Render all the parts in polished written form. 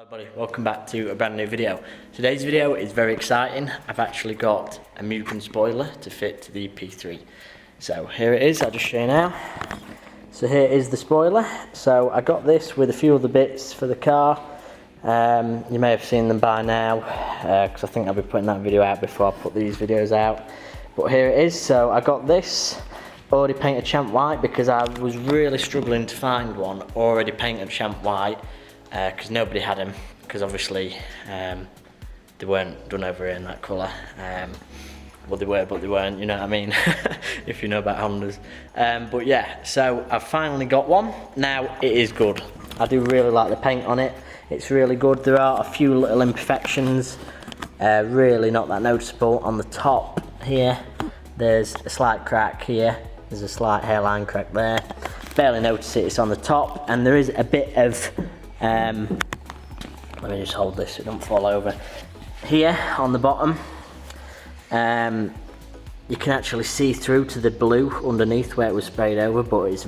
Hello everybody, welcome back to a brand new video. Today's video is very exciting. I've actually got a Mugen spoiler to fit to the EP3. So here it is, I'll just show you now. So here is the spoiler. So I got this with a few other bits for the car. You may have seen them by now, because I think I'll be putting that video out before I put these videos out. But here it is, so I got this already painted champ white because I was really struggling to find one already painted champ white. Because nobody had them, because obviously they weren't done over here in that colour. Well, they were, but they weren't, you know what I mean, if you know about Hondas. But yeah, so I've finally got one. Now, it is good. I do really like the paint on it. It's really good. There are a few little imperfections, really not that noticeable. On the top here, there's a slight crack here. There's a slight hairline crack there. Barely notice it, it's on the top. And there is a bit of let me just hold this so it don't fall over. Here on the bottom, you can actually see through to the blue underneath where it was sprayed over, but it's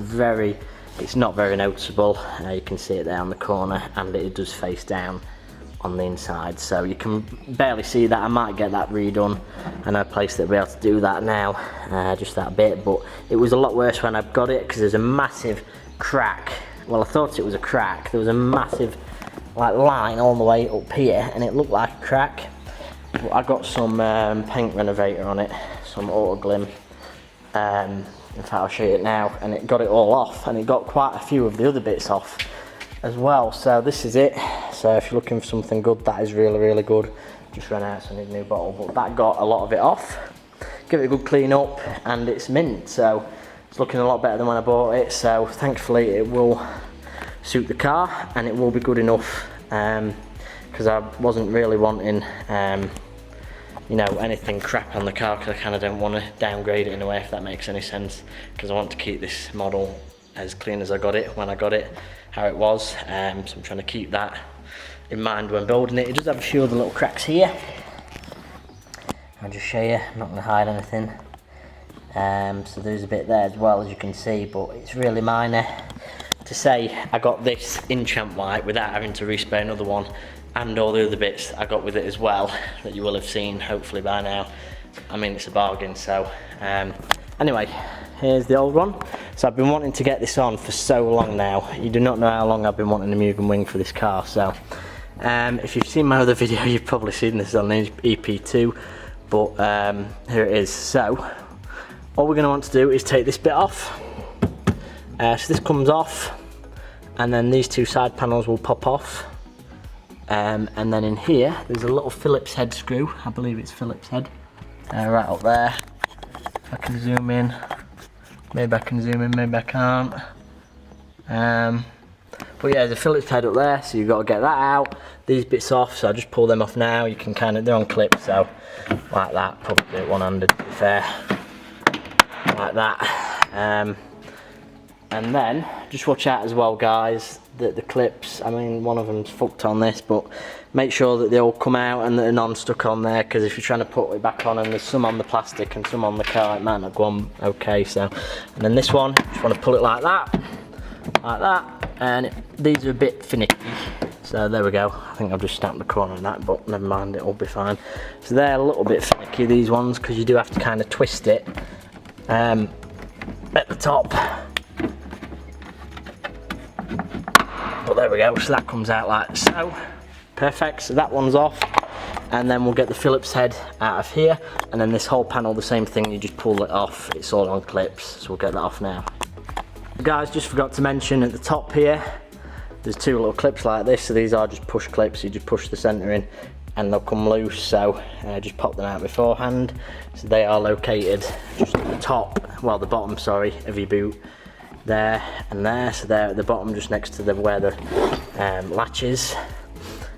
not very noticeable. You can see it there on the corner, and it does face down on the inside, so you can barely see that. I might get that redone. I know a place that will be able to do that now, just that bit, but it was a lot worse when I got it because there's a massive crack. Well, I thought it was a crack. There was a massive line all the way up here, and it looked like a crack. But I got some paint renovator on it, some auto glim. In fact, I'll show you it now, and it got it all off, and it got quite a few of the other bits off as well. So this is it. So if you're looking for something good, that is really, really good. Just ran out, so I need a new bottle, but that got a lot of it off. Give it a good clean up, and it's mint. So it's looking a lot better than when I bought it, so thankfully it will suit the car and it will be good enough, because I wasn't really wanting you know, anything crap on the car, because I kind of don't want to downgrade it in a way, if that makes any sense, because I want to keep this model as clean as I got it when I got it, how it was. So I'm trying to keep that in mind when building it. It does have a few other little cracks here. I'll just show you, I'm not going to hide anything. So there's a bit there as well, as you can see, but it's really minor. To say I got this in champ white without having to respray another one, and all the other bits I got with it as well, that you will have seen hopefully by now. I mean, it's a bargain. So anyway, here's the old one. So I've been wanting to get this on for so long now. You do not know how long I've been wanting a Mugen wing for this car. So if you've seen my other video, you've probably seen this on the EP2, but here it is. So all we're going to want to do is take this bit off. So this comes off, and then these two side panels will pop off. And then in here, there's a little Phillips head screw. I believe it's Phillips head. Right up there. If I can zoom in. Maybe I can zoom in, maybe I can't. But yeah, there's a Phillips head up there, so you've got to get that out. These bits off, so I just pull them off now. You can kind of, they're on clips, so like that. Probably do it one-handed, to be fair. Like that. And then just watch out as well, guys, that the clips, I mean, one of them's fucked on this, but make sure that they all come out and that they're non-stuck on there, because if you're trying to put it back on and there's some on the plastic and some on the car, it might not go on okay. So, and then this one, just want to pull it like that, and these are a bit finicky. So there we go. I think I've just snapped the corner on that, but never mind, it'll be fine. So they're a little bit finicky, these ones, because you do have to kind of twist it at the top. But there we go, so that comes out like so. Perfect, so that one's off. And then we'll get the Phillips head out of here. And then this whole panel, the same thing, you just pull it off. It's all on clips, so we'll get that off now. Guys, just forgot to mention at the top here, there's two little clips like this. So these are just push clips, you just push the centre in and they'll come loose. So just pop them out beforehand. So they are located just at the top, well the bottom, sorry, of your boot. There and there, so they're at the bottom just next to where the latch is.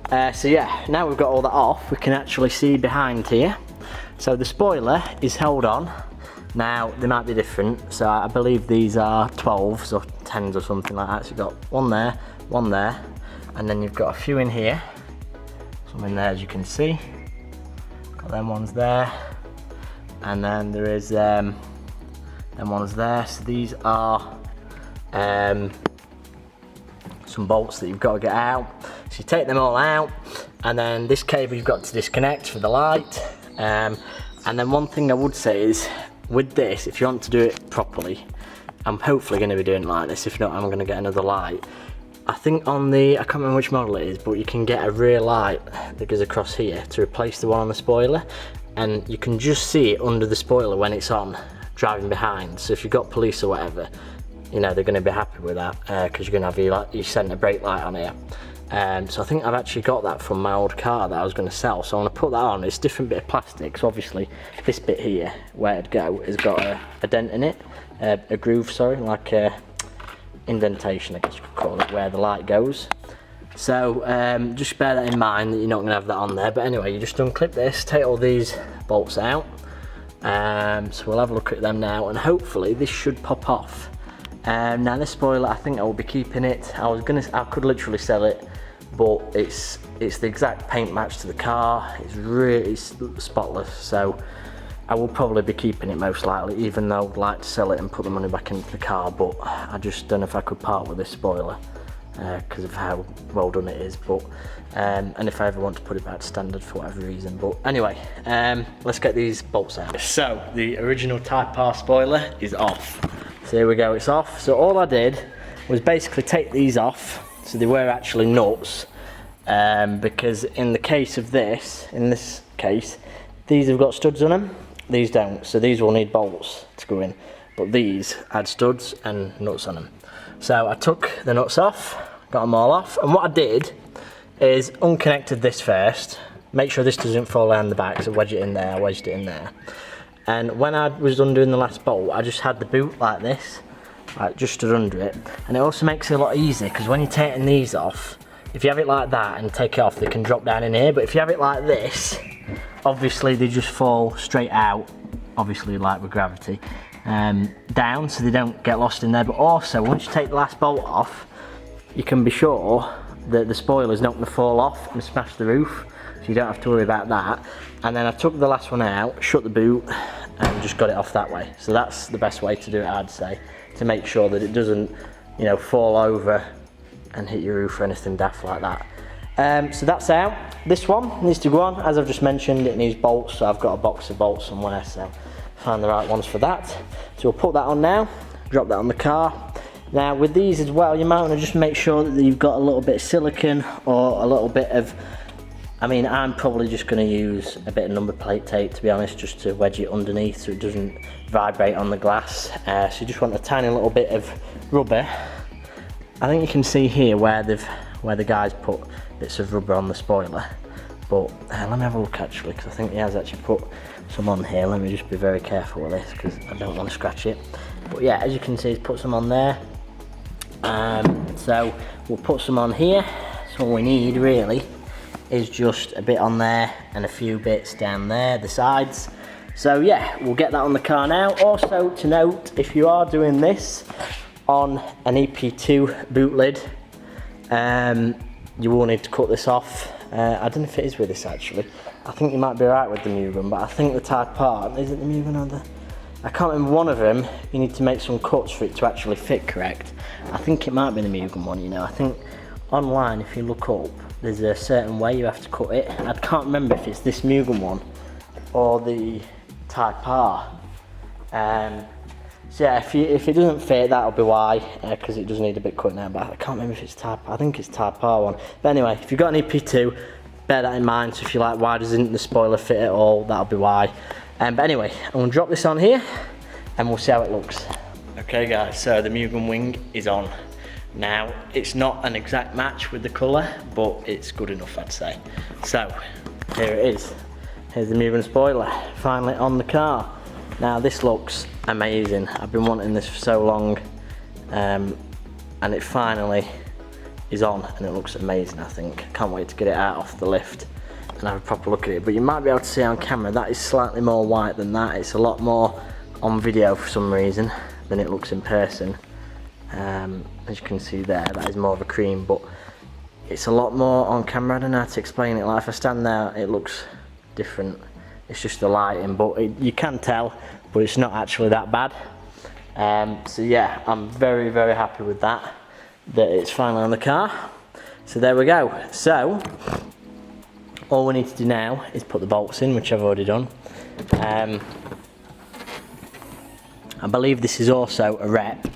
So yeah, now we've got all that off, we can actually see behind here. So the spoiler is held on. Now they might be different, so I believe these are 12s or 10s or something like that. So you've got one there, and then you've got a few in here, some in there as you can see. Got them ones there, and then there is them ones there. So these are some bolts that you've got to get out. So So you take them all out, and then this cable you've got to disconnect for the light. And then one thing I would say is, with this, if you want to do it properly, I'm hopefully going to be doing it like this, if not I'm going to get another light. I think on the, I can't remember which model it is, but you can get a rear light that goes across here to replace the one on the spoiler, and you can just see it under the spoiler when it's on, driving behind. So if you've got police or whatever, you know, they're going to be happy with that, because you're going to have your centre brake light on here. So I think I've actually got that from my old car that I was going to sell, so I'm going to put that on. It's a different bit of plastic, so obviously this bit here, where it'd go, has got a dent in it, a groove, sorry, like a indentation I guess you could call it, where the light goes. So just bear that in mind, that you're not going to have that on there. But anyway, you just unclip this, take all these bolts out. So we'll have a look at them now, and hopefully this should pop off. Now this spoiler, I think I will be keeping it. I could literally sell it, but it's the exact paint match to the car. It's really spotless, so I will probably be keeping it most likely, even though I'd like to sell it and put the money back into the car. But I just don't know if I could part with this spoiler because of how well done it is. But and if I ever want to put it back to standard for whatever reason. But anyway, let's get these bolts out. So the original Type R spoiler is off. So here we go, it's off. So all I did was basically take these off, so they were actually nuts, because in the case of this, in this case, these have got studs on them, these don't, so these will need bolts to go in, but these had studs and nuts on them. So I took the nuts off, got them all off, and what I did is unconnected this first, make sure this doesn't fall down the back, so wedge it in there, I wedged it in there. And when I was undoing the last bolt, I just had the boot like this, like just stood under it. And it also makes it a lot easier, because when you're taking these off, if you have it like that and take it off, they can drop down in here. But if you have it like this, obviously they just fall straight out, obviously like with gravity, down, so they don't get lost in there. But also, once you take the last bolt off, you can be sure that the spoiler's not going to fall off and smash the roof, so you don't have to worry about that. And then I took the last one out, shut the boot, and just got it off that way. So that's the best way to do it, I'd say, to make sure that it doesn't, you know, fall over and hit your roof or anything daft like that. So that's out. This one needs to go on. As I've just mentioned, it needs bolts, so I've got a box of bolts somewhere, so find the right ones for that. So we'll put that on now, drop that on the car. Now with these as well, you might want to just make sure that you've got a little bit of silicone or a little bit of, I mean, I'm probably just going to use a bit of number plate tape, to be honest, just to wedge it underneath so it doesn't vibrate on the glass. So you just want a tiny little bit of rubber. I think you can see here where the guys put bits of rubber on the spoiler. But let me have a look actually, because I think he has actually put some on here. Let me just be very careful with this, because I don't want to scratch it. But yeah, as you can see, he's put some on there. So we'll put some on here. So all we need really is just a bit on there and a few bits down there, the sides. So yeah, we'll get that on the car now. Also to note, if you are doing this on an EP2 boot lid, you will need to cut this off. I don't know if it is with this actually. I think you might be alright with the Mugen, but I think the Type R, is it the Mugen or the, I can't remember, one of them, you need to make some cuts for it to actually fit correct. I think it might be the Mugen one, you know. I think online, if you look up, there's a certain way you have to cut it. I can't remember if it's this Mugen one or the Type R. So yeah, if it doesn't fit, that'll be why, because it does need a bit cutting out. But I can't remember if it's I think it's Type R one. But anyway, if you've got an EP2, bear that in mind. So if you're like, why doesn't the spoiler fit at all, that'll be why. But anyway, I'm going to drop this on here and we'll see how it looks. Okay guys, so the Mugen wing is on. Now, it's not an exact match with the colour, but it's good enough, I'd say. So, here it is. Here's the Mugen spoiler, finally on the car. Now, this looks amazing. I've been wanting this for so long, and it finally is on, and it looks amazing, I think. Can't wait to get it out off the lift and have a proper look at it. But you might be able to see on camera, that is slightly more white than that. It's a lot more on video for some reason than it looks in person. As you can see there, that is more of a cream, but it's a lot more on camera. I don't know how to explain it. Like if I stand there, it looks different. It's just the lighting, but you can tell, but it's not actually that bad. So yeah, I'm very, very happy with that it's finally on the car. So there we go. So all we need to do now is put the bolts in, which I've already done. I believe this is also a rep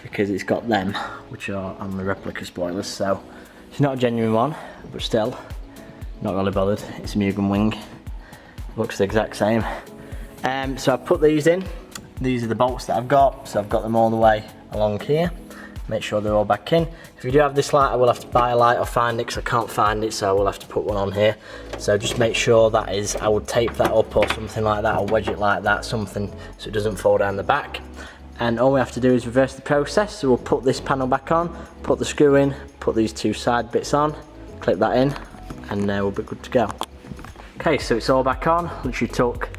because it's got them, which are on the replica spoilers. So it's not a genuine one, but still, not really bothered. It's a Mugen wing. Looks the exact same. So I put these in. These are the bolts that I've got. So I've got them all the way along here. Make sure they're all back in. If you do have this light, I will have to buy a light or find it because I can't find it, so I will have to put one on here. So just make sure that is, I would tape that up or something like that, or wedge it like that, something so it doesn't fall down the back. And all we have to do is reverse the process. So we'll put this panel back on, put the screw in, put these two side bits on, clip that in, and we'll be good to go. Okay, so it's all back on, literally took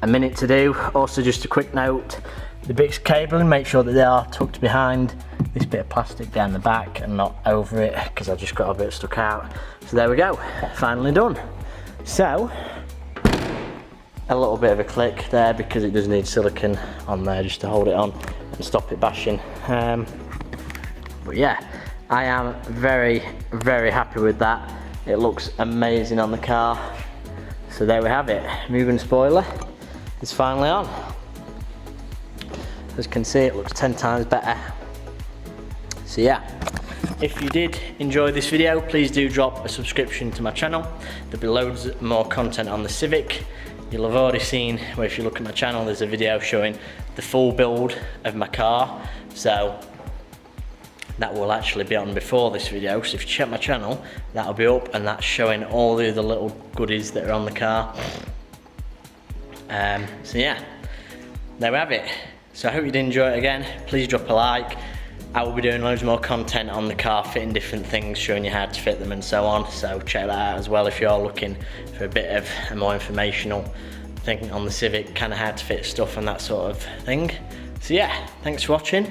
a minute to do. Also, just a quick note, the bits of cabling, make sure that they are tucked behind this bit of plastic down the back and not over it, because I just got a bit stuck out. So there we go, finally done. So a little bit of a click there because it does need silicone on there just to hold it on and stop it bashing. But yeah, I am very happy with that. It looks amazing on the car. So there we have it, Mugen spoiler is finally on. As you can see, it looks 10 times better. So yeah, if you did enjoy this video, please do drop a subscription to my channel. There'll be loads more content on the Civic. You'll have already seen, where if you look at my channel, there's a video showing the full build of my car. So that will actually be on before this video. So if you check my channel, that'll be up, and that's showing all the other little goodies that are on the car. So yeah, there we have it. So I hope you did enjoy it again. Please drop a like. I will be doing loads more content on the car, fitting different things, showing you how to fit them and so on. So check that out as well if you're looking for a bit of a more informational thing on the Civic, kind of how to fit stuff and that sort of thing. So yeah, thanks for watching.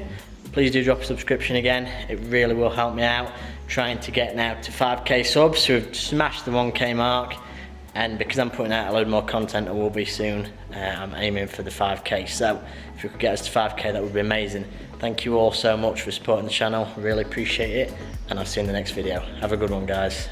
Please do drop a subscription again. It really will help me out. Trying to get now to 5k subs, so we've smashed the 1k mark. And because I'm putting out a load more content, I will be soon. I'm aiming for the 5k. So if you could get us to 5k, that would be amazing. Thank you all so much for supporting the channel. Really appreciate it. And I'll see you in the next video. Have a good one, guys.